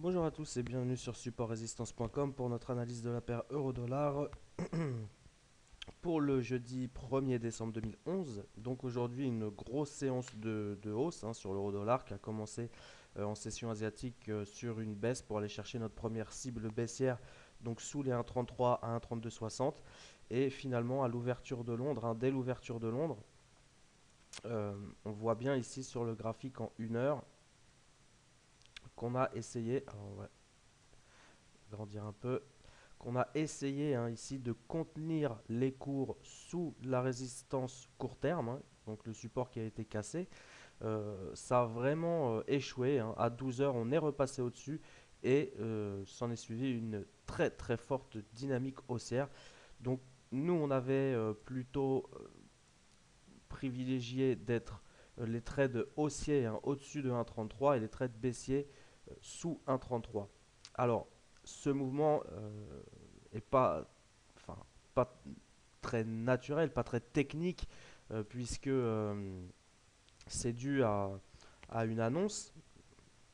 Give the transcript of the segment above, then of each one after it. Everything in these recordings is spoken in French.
Bonjour à tous et bienvenue sur supportresistance.com pour notre analyse de la paire euro-dollar pour le jeudi 1er décembre 2011. Donc aujourd'hui une grosse séance de hausse sur l'euro-dollar qui a commencé en session asiatique sur une baisse pour aller chercher notre première cible baissière donc sous les 1,33 à 1,3260 et finalement à l'ouverture de Londres, dès l'ouverture de Londres, on voit bien ici sur le graphique en 1 heure qu'on a essayé, alors on va grandir un peu, qu'on a essayé ici de contenir les cours sous la résistance court terme, donc le support qui a été cassé. Ça a vraiment échoué. À 12 heures, on est repassé au-dessus et s'en est suivi une très très forte dynamique haussière. Donc nous, on avait plutôt privilégié d'être les trades haussiers au-dessus de 1,33 et les trades baissiers sous 1,33. Alors, ce mouvement est enfin, pas très naturel, pas très technique, puisque c'est dû à une annonce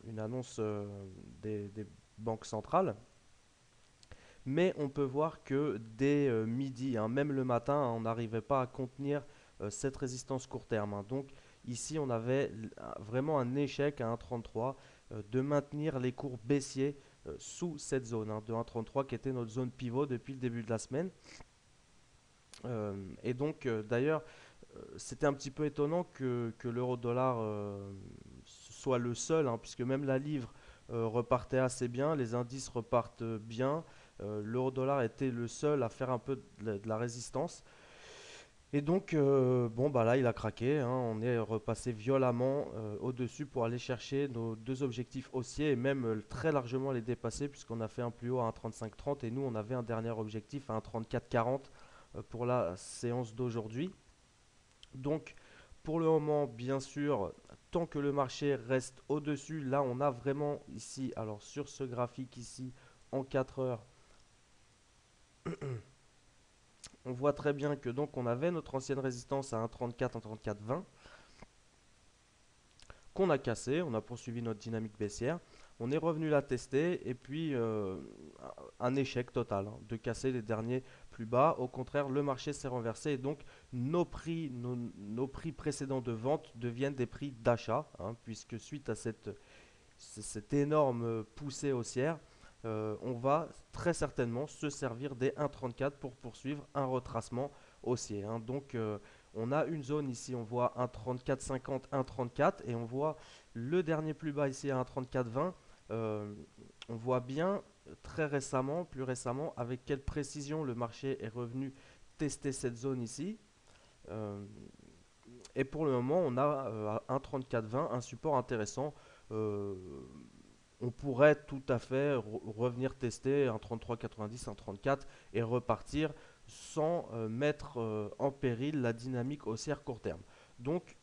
des banques centrales. Mais on peut voir que dès midi, même le matin, on n'arrivait pas à contenir cette résistance court terme. Donc ici, on avait vraiment un échec à 1,33 de maintenir les cours baissiers sous cette zone de 1,33 qui était notre zone pivot depuis le début de la semaine. Et donc, d'ailleurs, c'était un petit peu étonnant que l'euro-dollar soit le seul, puisque même la livre repartait assez bien, les indices repartent bien. L'euro-dollar était le seul à faire un peu de la résistance. Et donc, bon, bah là, il a craqué. On est repassé violemment au-dessus pour aller chercher nos deux objectifs haussiers et même très largement les dépasser, puisqu'on a fait un plus haut à 1,3530 et nous, on avait un dernier objectif à 1,3440 pour la séance d'aujourd'hui. Donc, pour le moment, bien sûr, tant que le marché reste au-dessus, là, on a vraiment ici, alors sur ce graphique ici, en 4 heures, on voit très bien que donc on avait notre ancienne résistance à 1,34, 1,3420 qu'on a cassé, on a poursuivi notre dynamique baissière, on est revenu la tester et puis un échec total de casser les derniers plus bas. Au contraire, le marché s'est renversé et donc nos prix précédents de vente deviennent des prix d'achat, puisque suite à cette énorme poussée haussière, on va très certainement se servir des 1,34 pour poursuivre un retracement haussier. Donc on a une zone ici, on voit 1,3450, 1,34 et on voit le dernier plus bas ici à 1,3420. On voit bien très récemment, plus récemment, avec quelle précision le marché est revenu tester cette zone ici. Euh, et pour le moment, on a à 1,3420 un support intéressant. Euh, on pourrait tout à fait revenir tester un 33,90, un 34 et repartir sans mettre en péril la dynamique haussière court terme. Donc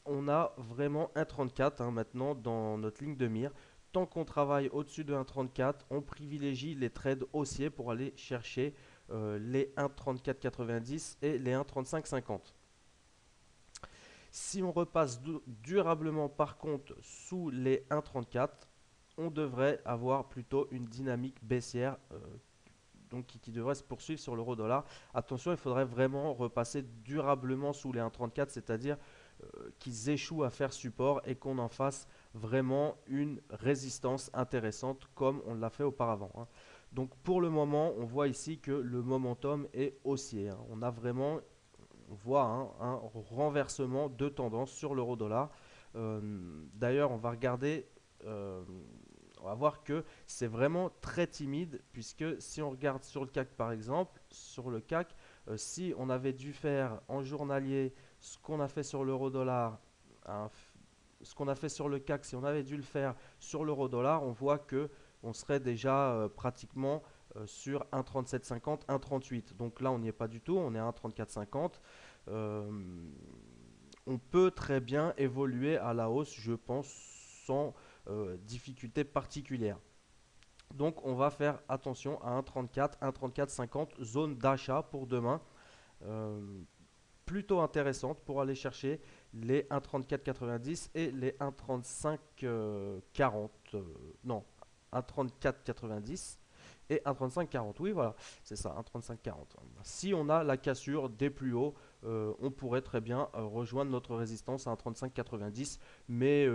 on a vraiment un 34 maintenant dans notre ligne de mire. Tant qu'on travaille au-dessus de 1,34, on privilégie les trades haussiers pour aller chercher les 1,34,90 et les 1,35,50. Si on repasse durablement par contre sous les 1,34, on devrait avoir plutôt une dynamique baissière donc qui devrait se poursuivre sur l'euro dollar. Attention, il faudrait vraiment repasser durablement sous les 1,34, c'est-à-dire qu'ils échouent à faire support et qu'on en fasse vraiment une résistance intéressante comme on l'a fait auparavant. Donc pour le moment, on voit ici que le momentum est haussier. On a vraiment, on voit un renversement de tendance sur l'euro dollar. D'ailleurs, on va regarder, on va voir que c'est vraiment très timide, puisque si on regarde sur le CAC par exemple, sur le CAC, si on avait dû faire en journalier ce qu'on a fait sur l'euro dollar, hein, ce qu'on a fait sur le CAC, si on avait dû le faire sur l'euro dollar, on voit que on serait déjà pratiquement sur 1,3750, 1,38. Donc là, on n'y est pas du tout, on est à 1,3450. Euh, on peut très bien évoluer à la hausse, je pense, sans difficulté particulière. Donc on va faire attention à 1,34, 1,3450, zone d'achat pour demain. Euh, Plutôt intéressante pour aller chercher les 1,3490 et les 1,3540. Non, 1,3490 et 1,3540. Oui, voilà, c'est ça, 1,3540. Si on a la cassure des plus hauts, on pourrait très bien rejoindre notre résistance à 1,3590, mais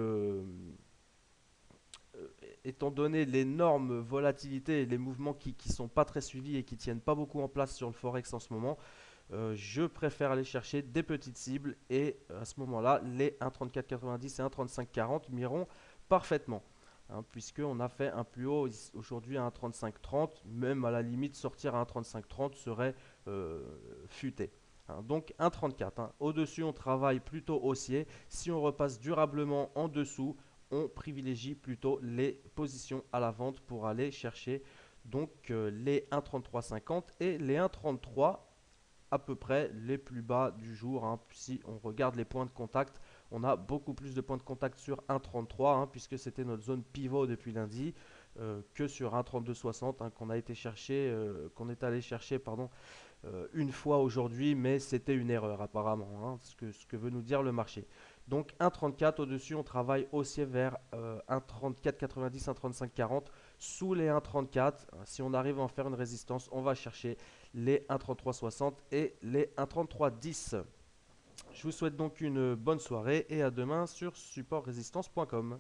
étant donné l'énorme volatilité et les mouvements qui sont pas très suivis et qui tiennent pas beaucoup en place sur le Forex en ce moment, je préfère aller chercher des petites cibles et à ce moment-là, les 1,3490 et 1,3540 m'iront parfaitement. Hein, puisqu'on a fait un plus haut aujourd'hui à 1,3530, même à la limite sortir à 1,3530 serait futé. Hein, donc 1,34. Hein. Au-dessus, on travaille plutôt haussier. Si on repasse durablement en dessous, on privilégie plutôt les positions à la vente pour aller chercher donc les 1,3350 et les 1,33 à peu près les plus bas du jour. Hein. Si on regarde les points de contact, on a beaucoup plus de points de contact sur 1,33 hein, puisque c'était notre zone pivot depuis lundi que sur 1,3260 hein, qu'on a été chercher, qu'on est allé chercher pardon, une fois aujourd'hui, mais c'était une erreur apparemment, hein, ce que veut nous dire le marché. Donc 1,34 au-dessus, on travaille haussier vers 1,3490, 1,3540 sous les 1,34. Si on arrive à en faire une résistance, on va chercher les 1,3360 et les 1,3310. Je vous souhaite donc une bonne soirée et à demain sur supportrésistance.com.